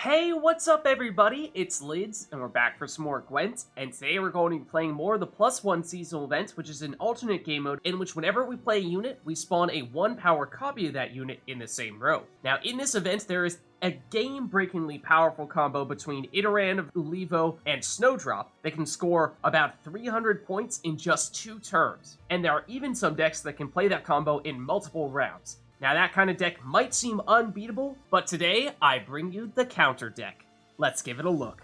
Hey, what's up everybody? It's Lids, and we're back for some more Gwent, and today we're going to be playing more of the +1 seasonal event, which is an alternate game mode in which whenever we play a unit, we spawn a 1-power copy of that unit in the same row. Now, in this event, there is a game-breakingly powerful combo between Idarran of Ulivo and Snowdrop that can score about 300 points in just 2 turns, and there are even some decks that can play that combo in multiple rounds. Now that kind of deck might seem unbeatable, but today I bring you the counter deck. Let's give it a look.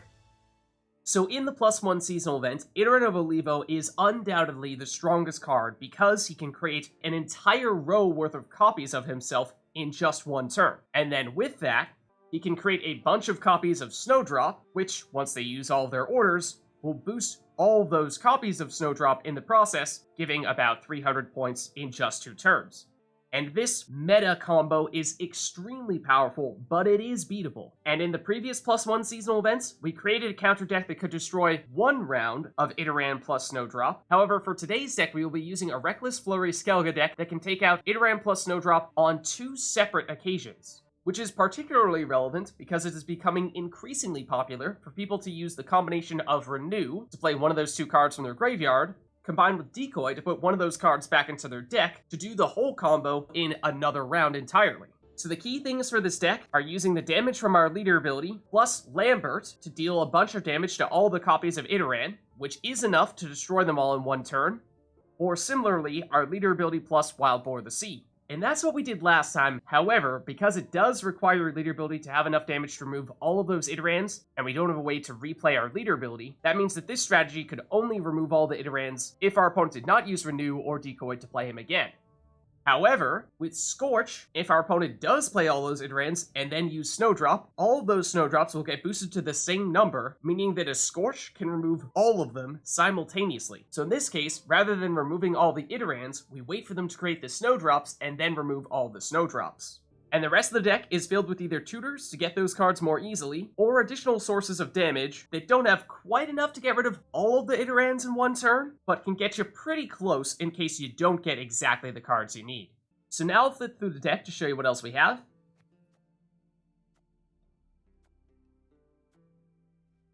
So in the +1 seasonal event, Idarran of Ulivo is undoubtedly the strongest card because he can create an entire row worth of copies of himself in just 1 turn. And then with that, he can create a bunch of copies of Snowdrop, which, once they use all of their orders, will boost all those copies of Snowdrop in the process, giving about 300 points in just 2 turns. And this meta combo is extremely powerful, but it is beatable. And in the previous +1 seasonal events, we created a counter deck that could destroy 1 round of Idarran plus Snowdrop. However, for today's deck, we will be using a Reckless Flurry Skellige deck that can take out Idarran plus Snowdrop on 2 separate occasions, which is particularly relevant because it is becoming increasingly popular for people to use the combination of Renew to play one of those 2 cards from their graveyard, combined with Decoy to put one of those cards back into their deck to do the whole combo in another round entirely. So the key things for this deck are using the damage from our leader ability, plus Lambert to deal a bunch of damage to all the copies of Idarran, which is enough to destroy them all in 1 turn, or similarly, our leader ability plus Wild Boar the Sea. And that's what we did last time. However, because it does require your leader ability to have enough damage to remove all of those Idarrans, and we don't have a way to replay our leader ability, that means that this strategy could only remove all the Idarrans if our opponent did not use Renew or Decoy to play him again. However, with Scorch, if our opponent does play all those Idarrans and then use Snowdrop, all of those Snowdrops will get boosted to the same number, meaning that a Scorch can remove all of them simultaneously. So in this case, rather than removing all the Idarrans, we wait for them to create the Snowdrops and then remove all the Snowdrops. And the rest of the deck is filled with either tutors to get those cards more easily, or additional sources of damage that don't have quite enough to get rid of all of the Idarrans in 1 turn, but can get you pretty close in case you don't get exactly the cards you need. So now I'll flip through the deck to show you what else we have.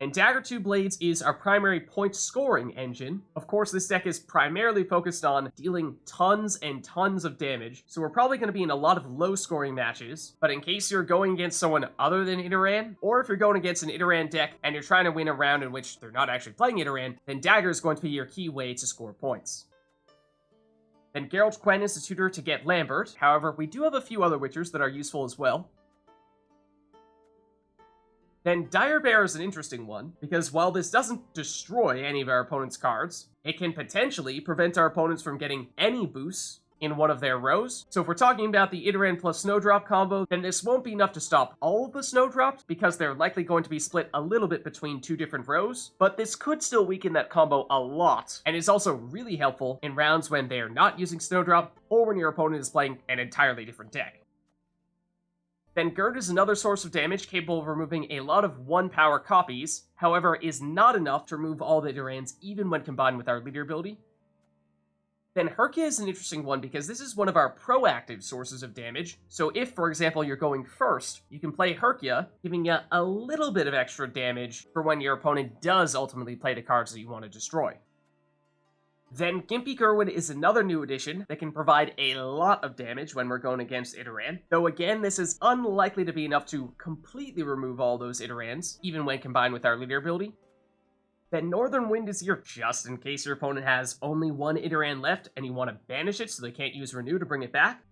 And Dagur Two Blades is our primary point scoring engine. Of course, this deck is primarily focused on dealing tons and tons of damage, so we're probably going to be in a lot of low scoring matches, but in case you're going against someone other than Idarran, or if you're going against an Idarran deck and you're trying to win a round in which they're not actually playing Idarran, then Dagur is going to be your key way to score points. Then Geralt Quen is the tutor to get Lambert. However, we do have a few other witchers that are useful as well. Then Dire Bear is an interesting one, because while this doesn't destroy any of our opponent's cards, it can potentially prevent our opponents from getting any boosts in one of their rows. So if we're talking about the Idarran plus Snowdrop combo, then this won't be enough to stop all of the Snowdrops, because they're likely going to be split a little bit between 2 different rows, but this could still weaken that combo a lot, and is also really helpful in rounds when they are not using Snowdrop, or when your opponent is playing an entirely different deck. Then Gerd is another source of damage capable of removing a lot of 1-power copies, however is not enough to remove all the Idarrans even when combined with our leader ability. Then Herkja is an interesting one because this is one of our proactive sources of damage, so if, for example, you're going first, you can play Herkja, giving you a little bit of extra damage for when your opponent does ultimately play the cards that you want to destroy. Then Gimpy Gerwin is another new addition that can provide a lot of damage when we're going against Idarran, though again this is unlikely to be enough to completely remove all those Idarrans, even when combined with our leader ability. Then Northern Wind is here just in case your opponent has only 1 Idarran left and you want to banish it so they can't use Renew to bring it back.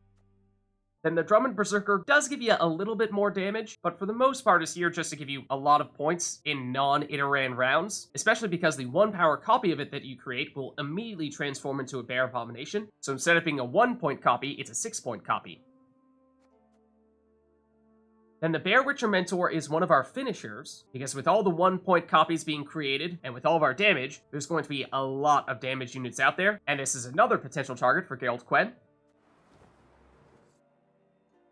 Then the Drummond Berserker does give you a little bit more damage, but for the most part is here just to give you a lot of points in non-Idarran rounds, especially because the 1-power copy of it that you create will immediately transform into a Bear Abomination, so instead of being a 1-point copy, it's a 6-point copy. Then the Bear Witcher Mentor is one of our finishers, because with all the 1-point copies being created, and with all of our damage, there's going to be a lot of damage units out there, and this is another potential target for Geralt Quen.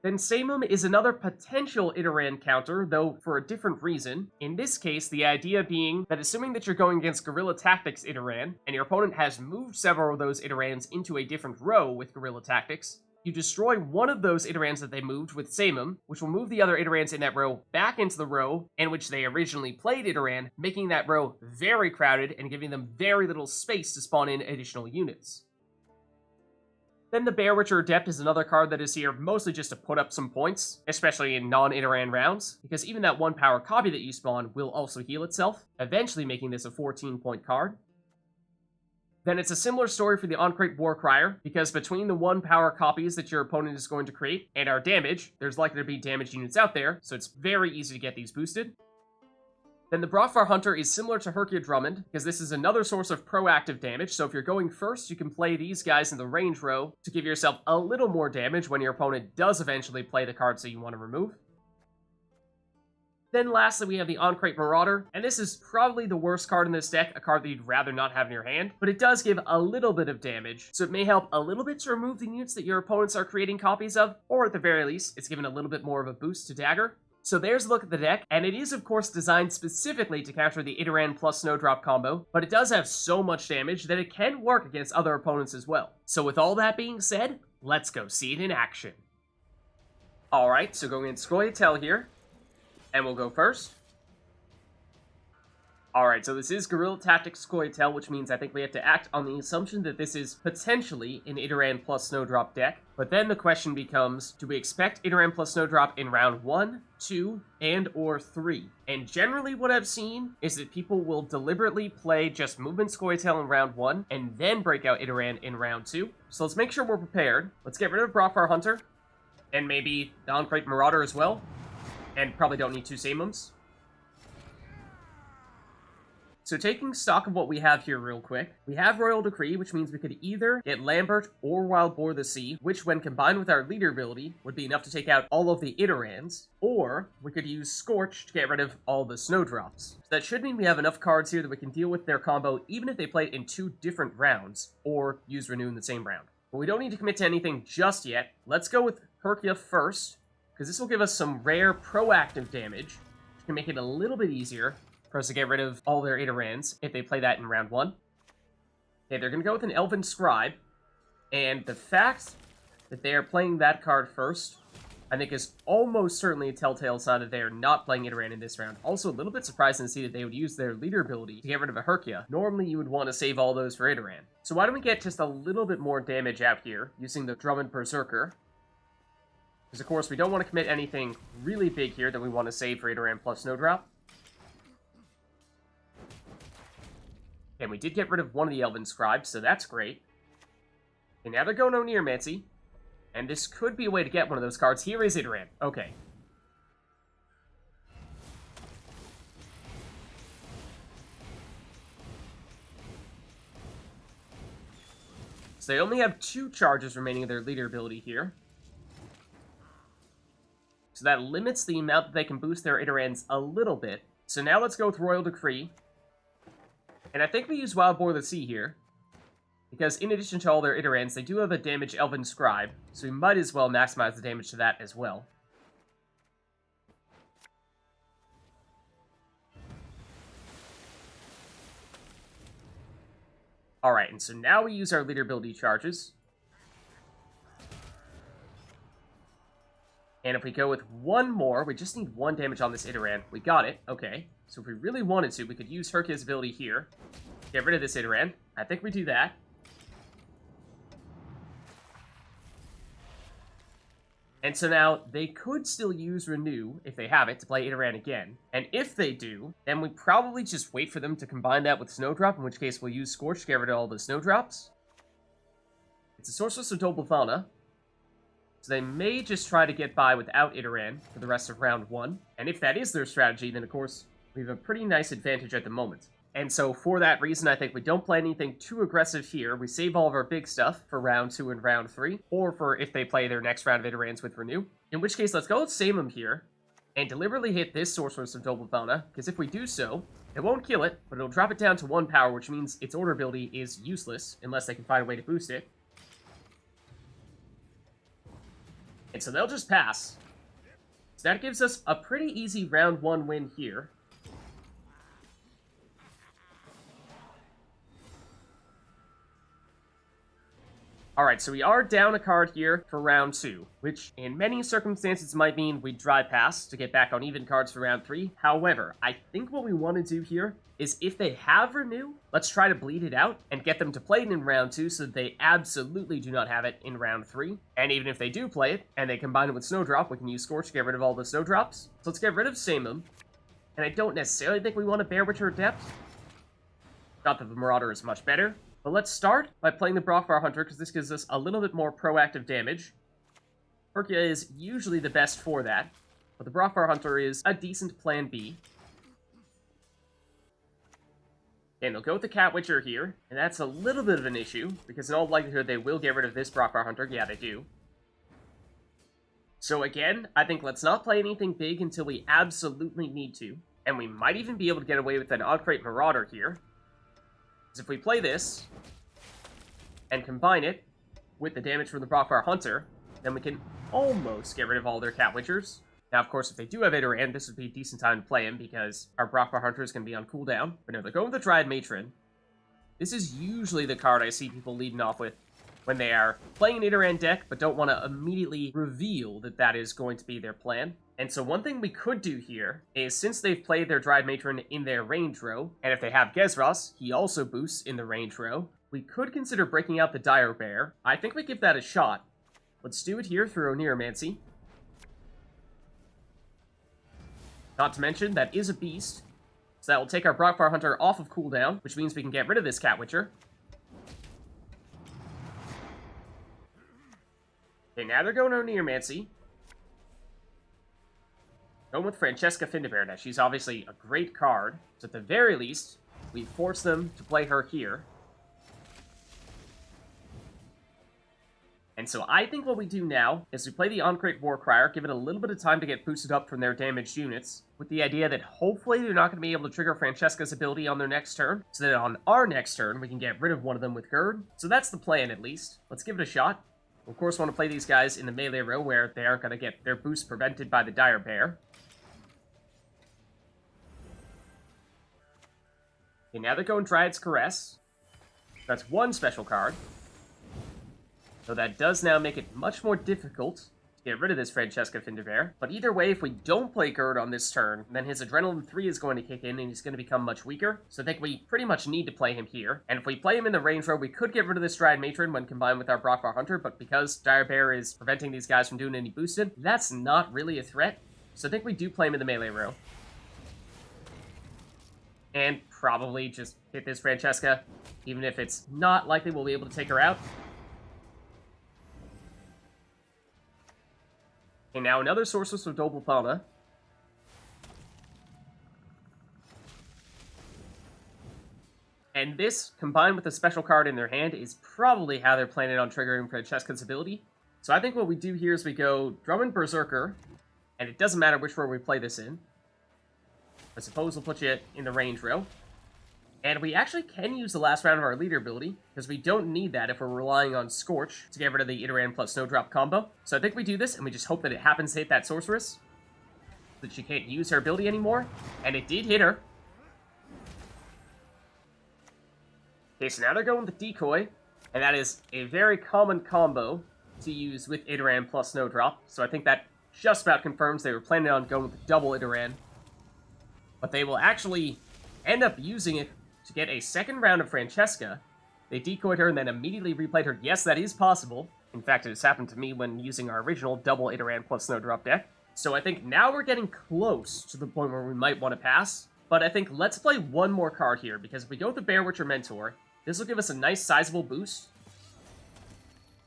Then Samum is another potential Idarran counter, though for a different reason. In this case, the idea being that assuming that you're going against Guerrilla Tactics Idarran, and your opponent has moved several of those Idarrans into a different row with Guerrilla Tactics, You destroy one of those Idarrans that they moved with Samum, which will move the other Idarrans in that row back into the row in which they originally played Idarran, making that row very crowded and giving them very little space to spawn in additional units. Then the Bear Witcher Adept is another card that is here mostly just to put up some points, especially in non-Idarran rounds, because even that 1 power copy that you spawn will also heal itself, eventually making this a 14-point card. Then it's a similar story for the Craite Warcrier, because between the 1 power copies that your opponent is going to create and our damage, there's likely to be damaged units out there, so it's very easy to get these boosted. Then the Brokvar Hunter is similar to Herkja Drummond, because this is another source of proactive damage, so if you're going first, you can play these guys in the range row to give yourself a little more damage when your opponent does eventually play the cards that you want to remove. Then lastly, we have the Craite Marauder, and this is probably the worst card in this deck, a card that you'd rather not have in your hand, but it does give a little bit of damage, so it may help a little bit to remove the units that your opponents are creating copies of, or at the very least, it's given a little bit more of a boost to Dagur. So there's a look at the deck, and it is of course designed specifically to counter the Idarran plus Snowdrop combo, but it does have so much damage that it can work against other opponents as well. So with all that being said, let's go see it in action. Alright, so going in Skellige here, and we'll go first. Alright, so this is Guerrilla Tactics Skellige, which means I think we have to act on the assumption that this is potentially an Idarran plus Snowdrop deck. But then the question becomes, do we expect Idarran plus Snowdrop in round 1, 2, and or 3? And generally what I've seen is that people will deliberately play just Movement Skellige in round 1, and then break out Idarran in round 2. So let's make sure we're prepared. Let's get rid of Brokvar Hunter, and maybe the Craite Marauder as well. And probably don't need 2 Samums. So taking stock of what we have here real quick, we have Royal Decree, which means we could either get Lambert or Wild Boar the Sea, which when combined with our leader ability would be enough to take out all of the Idarrans, or we could use Scorch to get rid of all the Snowdrops. So that should mean we have enough cards here that we can deal with their combo even if they play it in 2 different rounds, or use Renew in the same round. But we don't need to commit to anything just yet. Let's go with Herkja first, because this will give us some rare proactive damage, which can make it a little bit easier for us to get rid of all their Idarrans if they play that in round 1. Okay, they're going to go with an Elven Scribe, and the fact that they are playing that card first, I think is almost certainly a telltale sign that they are not playing Idarran in this round. Also, a little bit surprising to see that they would use their leader ability to get rid of a Herkja. Normally, you would want to save all those for Idarran. So why don't we get just a little bit more damage out here, using the Drummond Berserker. Because, of course, we don't want to commit anything really big here that we want to save for Idarran plus Snowdrop. And we did get rid of one of the Elven Scribes, so that's great. And now they're going Oneiromancy. And this could be a way to get one of those cards. Here is Idarran. Okay. So they only have 2 charges remaining of their leader ability here. So that limits the amount that they can boost their Idarrans a little bit. So now let's go with Royal Decree. And I think we use Wild Boar the Sea here, because in addition to all their Idarrans, they do have a damaged Elven Scribe, so we might as well maximize the damage to that as well. Alright, and so now we use our leader ability charges. And if we go with one more, we just need 1 damage on this Idarran. We got it, okay. So if we really wanted to, we could use Herkja's ability here. Get rid of this Idarran. I think we do that. And so now, they could still use Renew, if they have it, to play Idarran again. And if they do, then we probably just wait for them to combine that with Snowdrop, in which case we'll use Scorch to get rid of all the Snowdrops. It's a Sorceress of Double Fauna, so they may just try to get by without Idarran for the rest of round 1. And if that is their strategy, then of course, we have a pretty nice advantage at the moment. And so for that reason, I think we don't play anything too aggressive here. We save all of our big stuff for round 2 and round 3, or for if they play their next round of Idarrans with Renew. In which case, let's go with Samum here, and deliberately hit this Sorceress of Double Fauna, because if we do so, it won't kill it, but it'll drop it down to 1 power, which means its order ability is useless, unless they can find a way to boost it. And so they'll just pass. So that gives us a pretty easy round 1 win here. Alright, so we are down a card here for round 2, which in many circumstances might mean we drive past to get back on even cards for round 3. However, I think what we want to do here is if they have Renew, let's try to bleed it out and get them to play it in round 2 so that they absolutely do not have it in round 3. And even if they do play it and they combine it with Snowdrop, we can use Scorch to get rid of all the Snowdrops. So let's get rid of Samum. And I don't necessarily think we want a Bear Witcher Adept. Not that the Marauder is much better. But let's start by playing the Brokvar Hunter, because this gives us a little bit more proactive damage. Herkja is usually the best for that, but the Brokvar Hunter is a decent plan B. And they'll go with the Cat Witcher here, and that's a little bit of an issue, because in all likelihood they will get rid of this Brokvar Hunter. Yeah, they do. So again, I think let's not play anything big until we absolutely need to, and we might even be able to get away with an Craite Marauder here. Because if we play this, and combine it with the damage from the Brokvar Hunter, then we can almost get rid of all their Cat Witchers. Now, of course, if they do have Idarran, this would be a decent time to play him, because our Brokvar Hunter is going to be on cooldown. But no, they're going with the Dryad Matron. This is usually the card I see people leading off with when they are playing an Idarran deck, but don't want to immediately reveal that that is going to be their plan. And so one thing we could do here is, since they've played their Dryad Matron in their range row, and if they have Gezras, he also boosts in the range row, we could consider breaking out the Dire Bear. I think we give that a shot. Let's do it here through Oneiromancy. Not to mention, that is a beast, so that will take our Brokvar Hunter off of cooldown, which means we can get rid of this Cat Witcher. Okay, now they're going Oneiromancy. Going with Francesca Findabair. Now, she's obviously a great card, so at the very least, we force them to play her here. And so I think what we do now is we play the Craite Warcrier, give it a little bit of time to get boosted up from their damaged units, with the idea that hopefully they're not going to be able to trigger Francesca's ability on their next turn, so that on our next turn we can get rid of one of them with Gerd. So that's the plan, at least. Let's give it a shot. We, of course, want to play these guys in the melee row where they aren't going to get their boost prevented by the Dire Bear. Okay, now they're going Dryad's Caress. That's one special card. So that does now make it much more difficult to get rid of this Francesca Findabair. But either way, if we don't play Gerd on this turn, then his Adrenaline 3 is going to kick in and he's going to become much weaker. So I think we pretty much need to play him here. And if we play him in the range row, we could get rid of this Dryad Matron when combined with our Brokvar Hunter, but because Dire Bear is preventing these guys from doing any boosted, that's not really a threat. So I think we do play him in the melee row. And probably just hit this Francesca, even if it's not likely we'll be able to take her out. Okay, now another Sorceress with Double Palma. And this, combined with a special card in their hand, is probably how they're planning on triggering Francesca's ability. So I think what we do here is we go Drummond Berserker, and it doesn't matter which row we play this in. I suppose we'll put you in the range row. And we actually can use the last round of our leader ability, because we don't need that if we're relying on Scorch to get rid of the Idarran plus Snowdrop combo. So I think we do this, and we just hope that it happens to hit that Sorceress, so that she can't use her ability anymore. And it did hit her. Okay, so now they're going with the Decoy, and that is a very common combo to use with Idarran plus Snowdrop. So I think that just about confirms they were planning on going with the double Idarran. But they will actually end up using it to get a second round of Francesca. They decoyed her and then immediately replayed her. Yes, that is possible. In fact, it has happened to me when using our original double Idarran plus Snowdrop deck. So I think now we're getting close to the point where we might want to pass. But I think let's play one more card here, because if we go with the Bear Witcher Mentor, this will give us a nice sizable boost.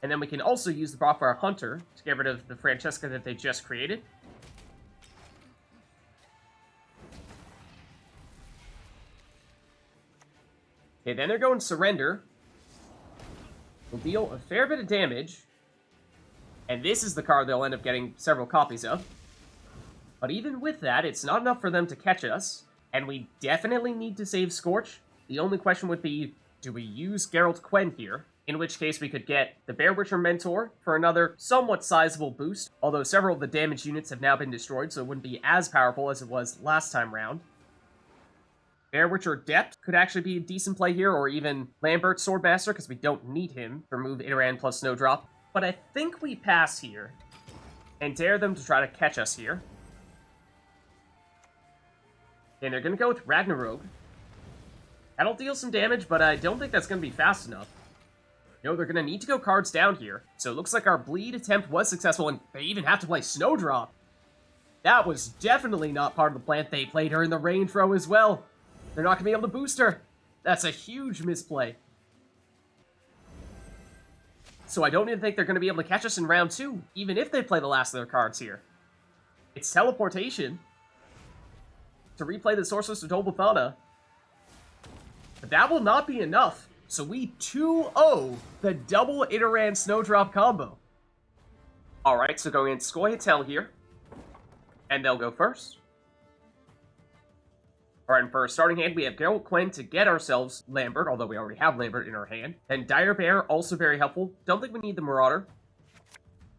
And then we can also use the Brokvar Hunter to get rid of the Francesca that they just created. Okay, then they're going Surrender. Will deal a fair bit of damage. And this is the card they'll end up getting several copies of. But even with that, it's not enough for them to catch us. And we definitely need to save Scorch. The only question would be, do we use Geralt Quen here? In which case we could get the Bear Witcher Mentor for another somewhat sizable boost. Although several of the damaged units have now been destroyed, so it wouldn't be as powerful as it was last time round. Bear Witcher Adept could actually be a decent play here, or even Lambert Swordmaster, because we don't need him to remove Idarran plus Snowdrop. But I think we pass here and dare them to try to catch us here. And they're going to go with Ragnarok. That'll deal some damage, but I don't think that's going to be fast enough. No, they're going to need to go cards down here. So it looks like our bleed attempt was successful, and they even have to play Snowdrop. That was definitely not part of the plan. They played her in the range row as well. They're not going to be able to boost her. That's a huge misplay. So I don't even think they're going to be able to catch us in round 2, even if they play the last of their cards here. It's teleportation to replay the Sorceress of Dolbothana. But that will not be enough. So we 2-0 the double Idarran Snowdrop combo. Alright, so going in Skellige here. And they'll go first. Alright, and for our starting hand, we have Geralt Quen to get ourselves Lambert, although we already have Lambert in our hand. And Dire Bear, also very helpful. Don't think we need the Marauder.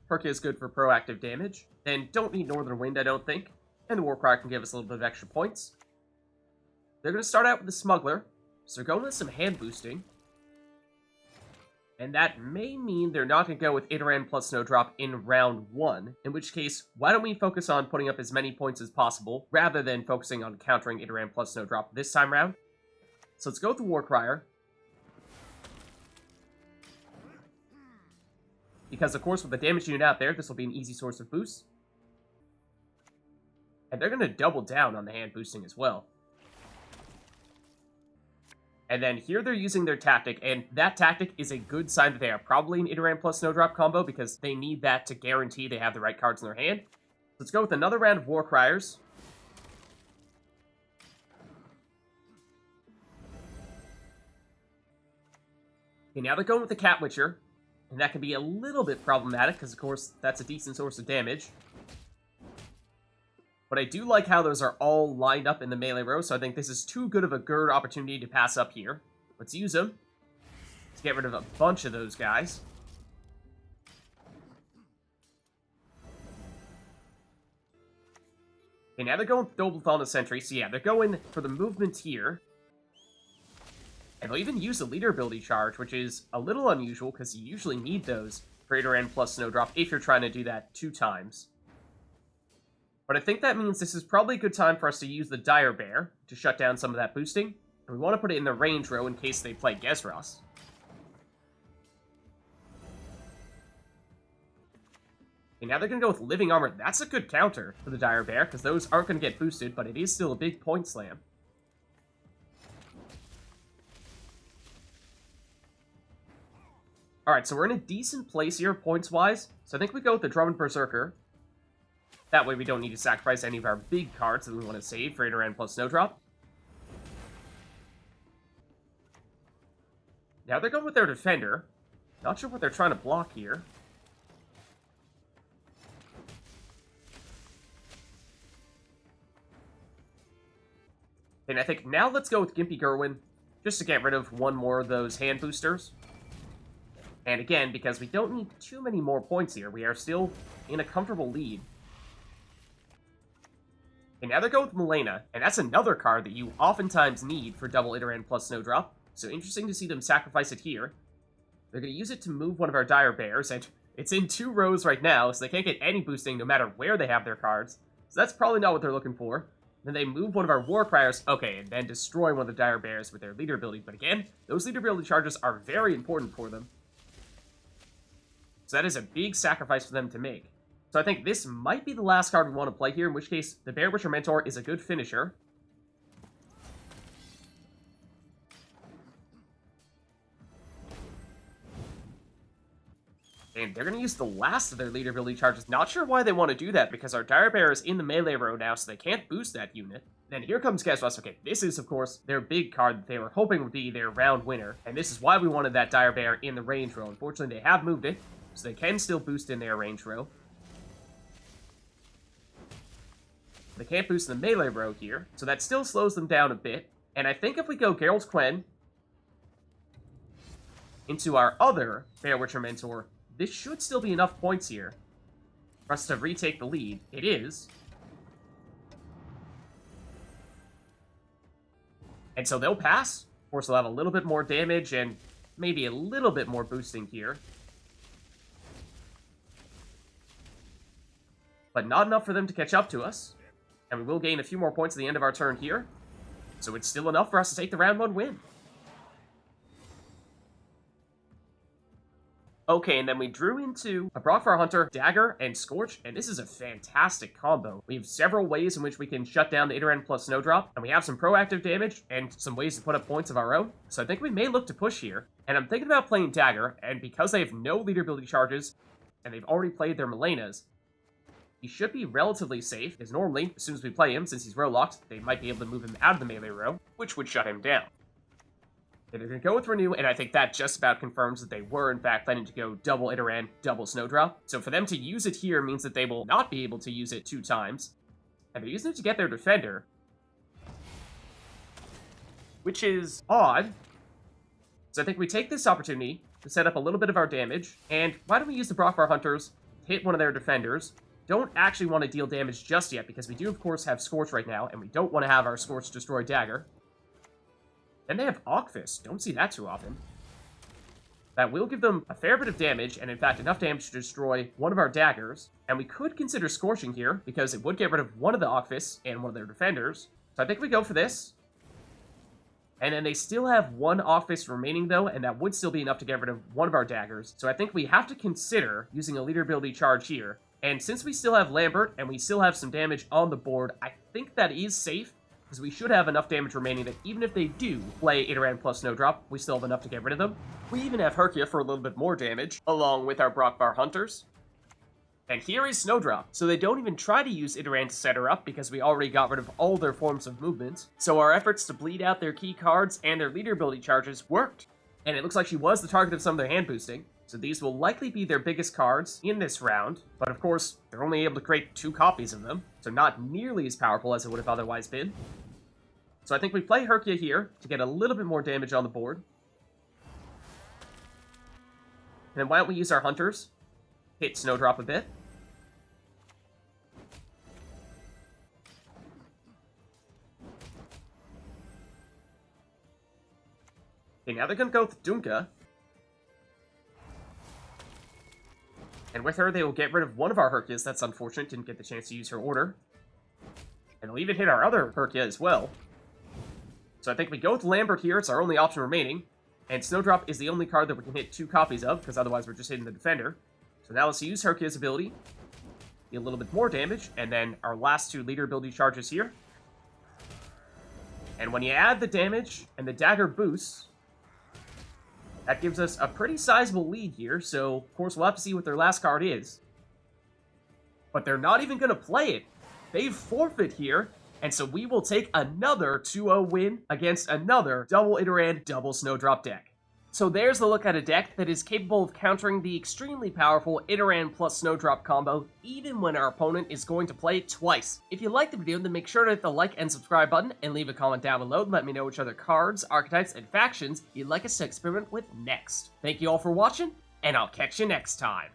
Herkja is good for proactive damage. Then don't need Northern Wind, I don't think. And the Warcry can give us a little bit of extra points. They're going to start out with the Smuggler. So they're going with some hand boosting. And that may mean they're not going to go with Idarran plus Snowdrop in round 1, in which case, why don't we focus on putting up as many points as possible, rather than focusing on countering Idarran plus Snowdrop this time round. So let's go with the Warcrier. Because, of course, with the damage unit out there, this will be an easy source of boost. And they're going to double down on the hand boosting as well. And then here they're using their tactic, and that tactic is a good sign that they are probably an Idarran plus Snowdrop combo, because they need that to guarantee they have the right cards in their hand. Let's go with another round of Warcriers. Okay, now they're going with the Cat Witcher, and that can be a little bit problematic, because of course that's a decent source of damage. But I do like how those are all lined up in the melee row, so I think this is too good of a Gerd opportunity to pass up here. Let's use them to get rid of a bunch of those guys. Okay, now they're going with Dolbothana Sentry, so yeah, they're going for the movement here. And they'll even use the leader ability charge, which is a little unusual, because you usually need those for Idarran plus Snowdrop if you're trying to do that 2 times. But I think that means this is probably a good time for us to use the Dire Bear to shut down some of that boosting. And we want to put it in the range row in case they play Gezras. Okay, now they're going to go with Living Armor. That's a good counter for the Dire Bear, because those aren't going to get boosted, but it is still a big point slam. Alright, so we're in a decent place here, points-wise. So I think we go with the Drummond Berserker. That way we don't need to sacrifice any of our big cards that we want to save for Idarran plus Snowdrop. Now they're going with their Defender. Not sure what they're trying to block here. And I think now let's go with Gimpy Gerwin, just to get rid of one more of those hand boosters. And again, because we don't need too many more points here, we are still in a comfortable lead. And now they're going with Milena, and that's another card that you oftentimes need for double Idarran plus Snowdrop. So interesting to see them sacrifice it here. They're going to use it to move one of our Dire Bears, and it's in 2 rows right now, so they can't get any boosting no matter where they have their cards. So that's probably not what they're looking for. Then they move one of our Warcriers, okay, and then destroy one of the Dire Bears with their leader ability. But again, those leader ability charges are very important for them. So that is a big sacrifice for them to make. So I think this might be the last card we want to play here, in which case the Bear Witcher Mentor is a good finisher. And they're going to use the last of their leader ability charges. Not sure why they want to do that, because our Dire Bear is in the melee row now, so they can't boost that unit. Then here comes Gezras. Okay, this is, of course, their big card that they were hoping would be their round winner. And this is why we wanted that Dire Bear in the range row. Unfortunately, they have moved it, so they can still boost in their range row. They can't boost in the melee row here, so that still slows them down a bit. And I think if we go Geralt Quen into our other Bear Witcher Mentor, this should still be enough points here for us to retake the lead. It is. And so they'll pass. Of course, they'll have a little bit more damage and maybe a little bit more boosting here. But not enough for them to catch up to us. And we will gain a few more points at the end of our turn here. So it's still enough for us to take the round 1 win. Okay, and then we drew into a Brokvar Hunter, Dagger, and Scorch, and this is a fantastic combo. We have several ways in which we can shut down the Idarran plus Snowdrop, and we have some proactive damage and some ways to put up points of our own. So I think we may look to push here. And I'm thinking about playing Dagger, and because they have no leader ability charges, and they've already played their Melenas, he should be relatively safe, because normally, as soon as we play him, since he's row locked, they might be able to move him out of the melee row, which would shut him down. They're going to go with Renew, and I think that just about confirms that they were, in fact, planning to go double Idarran, double Snowdrop. So for them to use it here means that they will not be able to use it 2 times. And they're using it to get their defender, which is odd. So I think we take this opportunity to set up a little bit of our damage, and why don't we use the Brokvar Hunters to hit one of their defenders? Don't actually want to deal damage just yet, because we do, of course, have Scorch right now, and we don't want to have our Scorch destroy Dagger. Then they have Augfist. Don't see that too often. That will give them a fair bit of damage, and in fact enough damage to destroy one of our daggers. And we could consider Scorching here, because it would get rid of one of the Augfists and one of their defenders. So I think we go for this. And then they still have one Augfist remaining though, and that would still be enough to get rid of one of our daggers. So I think we have to consider using a leader ability charge here. And since we still have Lambert, and we still have some damage on the board, I think that is safe. Because we should have enough damage remaining that even if they do play Idarran plus Snowdrop, we still have enough to get rid of them. We even have Herkja for a little bit more damage, along with our Brokvar Hunters. And here is Snowdrop, so they don't even try to use Idarran to set her up because we already got rid of all their forms of movement. So our efforts to bleed out their key cards and their leader ability charges worked. And it looks like she was the target of some of their hand boosting. So these will likely be their biggest cards in this round, but of course, they're only able to create 2 copies of them, so not nearly as powerful as it would have otherwise been. So I think we play Herkja here to get a little bit more damage on the board. And then why don't we use our Hunters? Hit Snowdrop a bit. Okay, now they're going to go with Dunka. And with her, they will get rid of one of our Herkjas. That's unfortunate, didn't get the chance to use her order. And they'll even hit our other Herkja as well. So I think we go with Lambert here, it's our only option remaining. And Snowdrop is the only card that we can hit 2 copies of, because otherwise we're just hitting the defender. So now let's use Herkja's ability. Get a little bit more damage, and then our last 2 leader ability charges here. And when you add the damage and the dagger boosts, that gives us a pretty sizable lead here, so of course we'll have to see what their last card is. But they're not even going to play it. They forfeit here. And so we will take another 2-0 win against another double Idarran, double Snowdrop deck. So there's the look at a deck that is capable of countering the extremely powerful Idarran plus Snowdrop combo, even when our opponent is going to play it twice. If you liked the video, then make sure to hit the like and subscribe button, and leave a comment down below and let me know which other cards, archetypes, and factions you'd like us to experiment with next. Thank you all for watching, and I'll catch you next time.